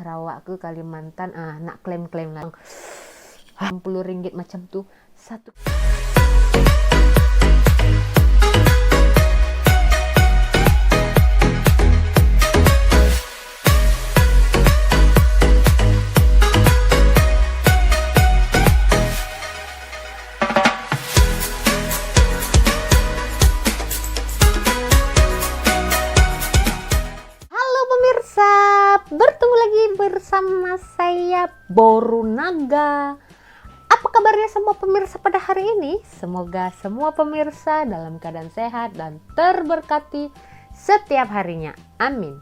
Sarawak ke Kalimantan, nak klaim-klaim lah RM60 macam tu satu. Bertemu lagi bersama saya Borunaga. Apa kabarnya semua pemirsa pada hari ini? Semoga semua pemirsa dalam keadaan sehat dan terberkati setiap harinya. Amin.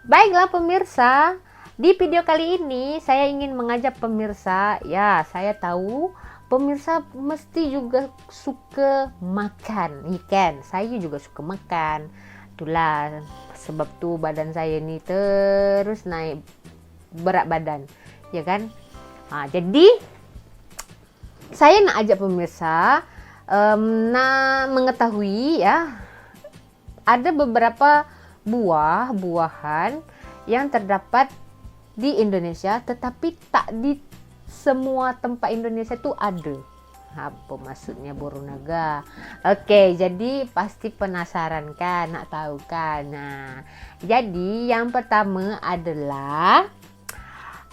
Baiklah pemirsa, di video kali ini saya ingin mengajak pemirsa, ya saya tahu pemirsa mesti juga suka makan, ikan. Saya juga suka makan. Itulah sebab tuh badan saya ini terus naik berat badan, ya kan? Jadi saya nak ajak pemirsa nak mengetahui ya, ada beberapa buah-buahan yang terdapat di Indonesia, tetapi tak di semua tempat Indonesia itu ada. Apa maksudnya Borunaga? Oke, jadi pasti penasaran kan, nak tahu kan? Nah, jadi yang pertama adalah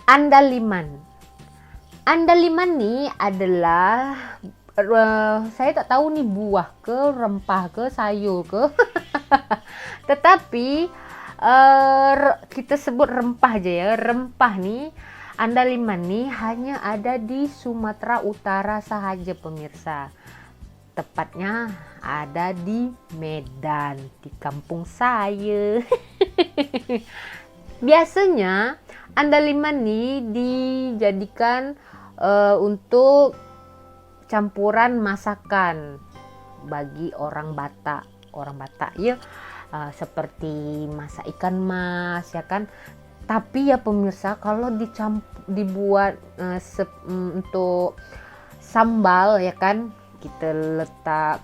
andaliman. Andaliman nih adalah saya tak tahu nih buah ke, rempah ke, sayur ke. Tetapi kita sebut rempah aja ya. Rempah nih, andaliman nih hanya ada di Sumatera Utara sahaja pemirsa. Tepatnya ada di Medan, di kampung saya. Biasanya andaliman nih dijadikan untuk campuran masakan bagi orang Batak. Orang Batak ya, seperti masak ikan mas ya kan. Tapi ya pemirsa, kalau dibuat untuk sambal ya kan, kita letak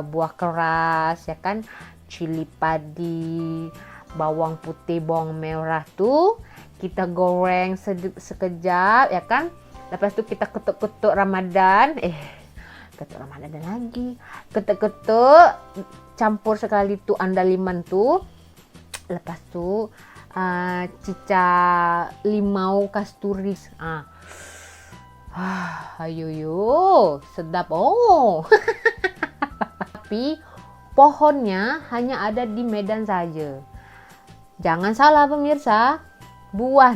buah keras ya kan, cili padi, bawang putih, bawang merah tuh kita goreng sekejap ya kan. Lepas tu kita ketuk-ketuk Ramadan, ketuk Ramadan lagi, ketuk-ketuk, campur sekali tu andaliman tu. Lepas tu cica limau kasturis. Ayo, sedap oh. Tapi pohonnya hanya ada di Medan saja. Jangan salah pemirsa, buah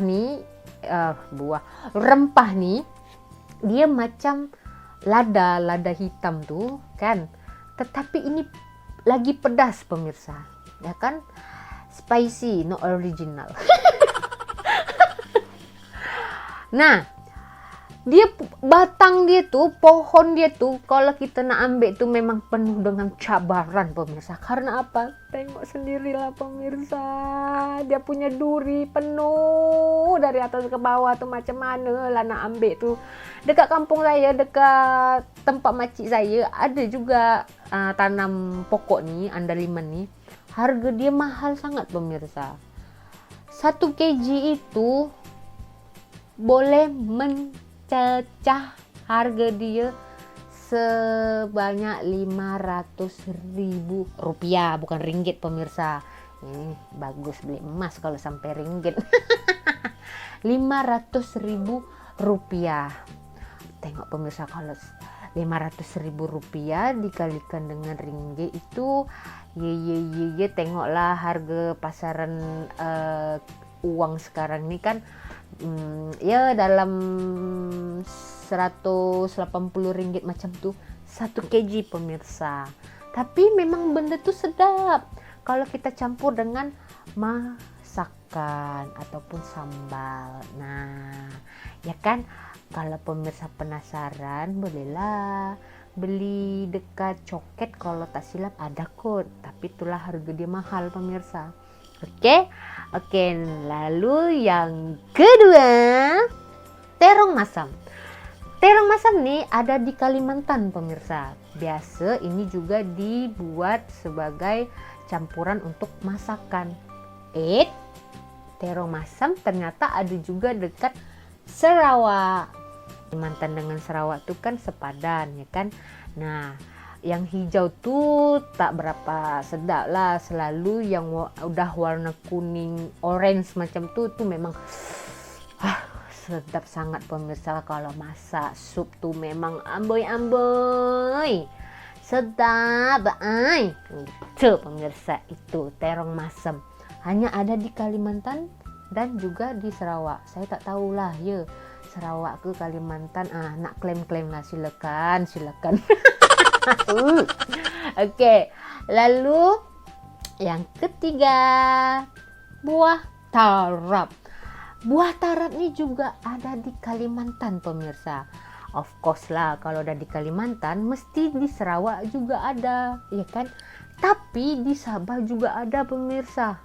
rempah nih, dia macam lada hitam tuh kan. Tetapi ini lagi pedas pemirsa, ya kan? Spicy, no original. Nah, dia batang dia tuh, pohon dia tuh, kalau kita nak ambil tuh memang penuh dengan cabaran pemirsa. Karena apa? Tengok sendirilah pemirsa, dia punya duri penuh dari atas ke bawah tuh, macam mana lah nak ambil tuh. Dekat kampung saya, dekat tempat makcik saya, ada juga tanam pokok nih, andaliman nih. Harga dia mahal sangat pemirsa. 1 kg itu boleh mencecah harga dia sebanyak Rp500.000, bukan ringgit pemirsa. Ini bagus beli emas kalau sampai ringgit. Rp500.000. Tengok pemirsa, kalau Rp500.000 dikalikan dengan ringgit itu tengoklah harga pasaran uang sekarang ini kan ya dalam Rp180 macam tuh 1 kg pemirsa. Tapi memang benda tuh sedap kalau kita campur dengan masakan ataupun sambal. Nah, ya kan, kalau pemirsa penasaran bolehlah beli dekat Coket, kalau tak silap ada kod. Tapi itulah harga dia mahal pemirsa. Oke, lalu yang kedua, terong masam. Terong masam nih ada di Kalimantan pemirsa. Biasa ini juga dibuat sebagai campuran untuk masakan. terong masam ternyata ada juga dekat Sarawak. Kalimantan dengan Sarawak tuh kan sepadan ya kan. Nah, yang hijau tuh tak berapa sedap lah, selalu yang udah warna kuning orange macam tuh memang sedap sangat pemirsa. Kalau masak sup tuh memang amboi sedap ay. Itu pemirsa, itu terong masam hanya ada di Kalimantan dan juga di Sarawak. Saya tak tahulah ya Sarawak ke Kalimantan. Nak klaim lah, silakan. Oke, lalu yang ketiga, buah tarap. Buah tarap ini juga ada di Kalimantan pemirsa. Of course lah, kalau udah di Kalimantan mesti di Sarawak juga ada, ya kan? Tapi di Sabah juga ada pemirsa.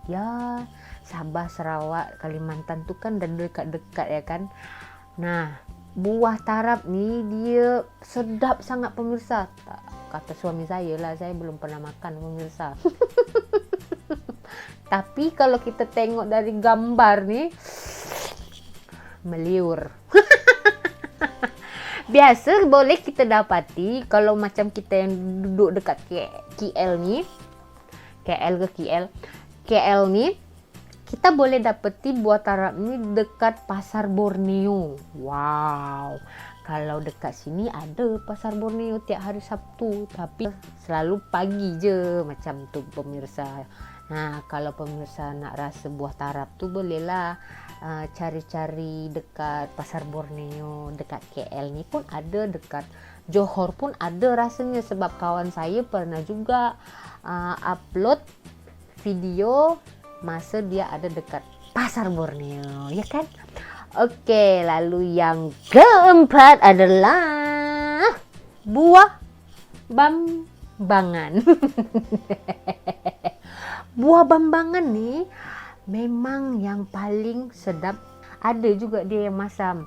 Ya, Sabah, Sarawak, Kalimantan tuh kan dan dekat-dekat ya kan. Nah, buah tarap nih dia sedap sangat pemirsa. Kata suami saya lah, saya belum pernah makan pemirsa. Tapi kalau kita tengok dari gambar nih, meliur. Biasa boleh kita dapati kalau macam kita yang duduk dekat KL nih, KL nih, kita boleh dapati buah tarap ini dekat Pasar Borneo. Wow, kalau dekat sini ada Pasar Borneo tiap hari Sabtu, tapi selalu pagi je macam tu pemirsa. Nah, kalau pemirsa nak rasa buah tarap tu bolehlah cari-cari dekat Pasar Borneo, dekat KL ni pun ada, dekat Johor pun ada rasanya, sebab kawan saya pernah juga upload video masa dia ada dekat Pasar Borneo, ya kan? Oke, lalu yang keempat adalah buah bambangan. Buah bambangan nih memang yang paling sedap. Ada juga dia yang masam.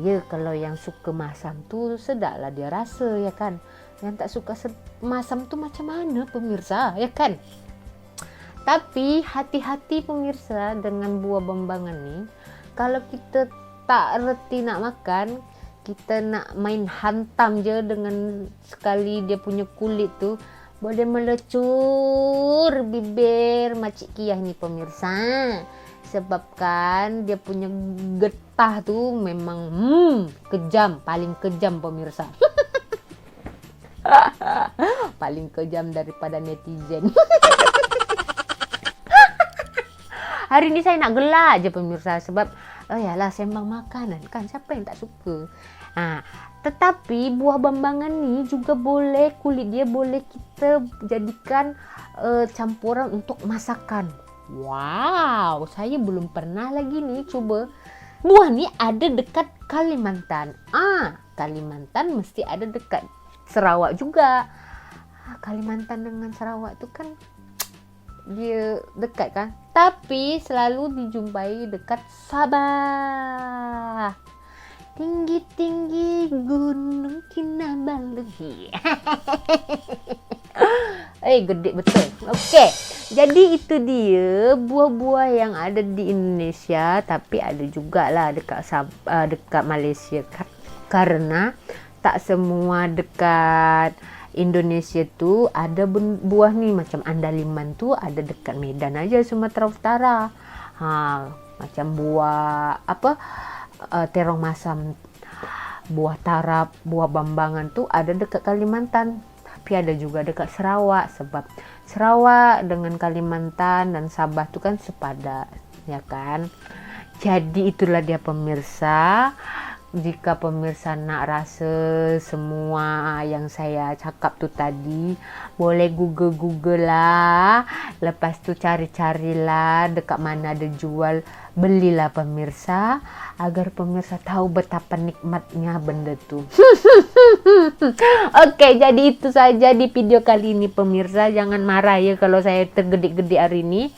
Ya, kalau yang suka masam tuh sedap lah dia rasa, ya kan. Yang tak suka masam tuh macam mana pemirsa, ya kan. Tapi hati-hati pemirsa dengan buah bambangan nih. Kalau kita tak reti nak makan, kita nak main hantam je dengan sekali dia punya kulit tu, boleh melecur bibir Makcik Kiyah ni pemirsa. Sebab kan dia punya getah tu memang kejam, paling kejam pemirsa. Paling kejam daripada netizen. Hari ni saya nak gelak je pemirsa, sebab yalah sembang makanan kan, siapa yang tak suka. Tetapi buah bambangan ni juga boleh, kulit dia boleh kita jadikan campuran untuk masakan. Wow, saya belum pernah lagi nih coba. Buah ni ada dekat Kalimantan. Kalimantan mesti ada dekat Sarawak juga. Kalimantan dengan Sarawak tu kan dia dekat kan, tapi selalu dijumpai dekat Sabah. Tinggi-tinggi Gunung Kinabalu. Gede betul. Okey, jadi itu dia buah-buah yang ada di Indonesia, tapi ada juga lah dekat Malaysia. Karena tak semua dekat Indonesia tu ada buah ni, macam andaliman tu ada dekat Medan aja, Sumatera Utara. Macam buah terong masam, buah tarap, buah bambangan tu ada dekat Kalimantan, tapi ada juga dekat Sarawak, sebab Sarawak dengan Kalimantan dan Sabah tu kan sepadan, ya kan? Jadi itulah dia pemirsa. Jika pemirsa nak rasa semua yang saya cakap tu tadi, boleh google lah. Lepas tu cari-carilah dekat mana ada jual, belilah pemirsa, agar pemirsa tahu betapa nikmatnya benda tu. Okey, jadi itu saja di video kali ini pemirsa. Jangan marah ya kalau saya tergedik-gedik hari ini.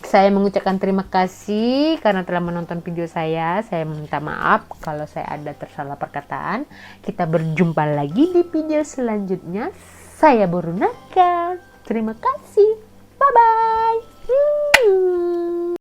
Saya mengucapkan terima kasih karena telah menonton video saya. Saya minta maaf kalau saya ada tersalah perkataan. Kita berjumpa lagi di video selanjutnya. Saya Borunaka. Terima kasih. Bye-bye.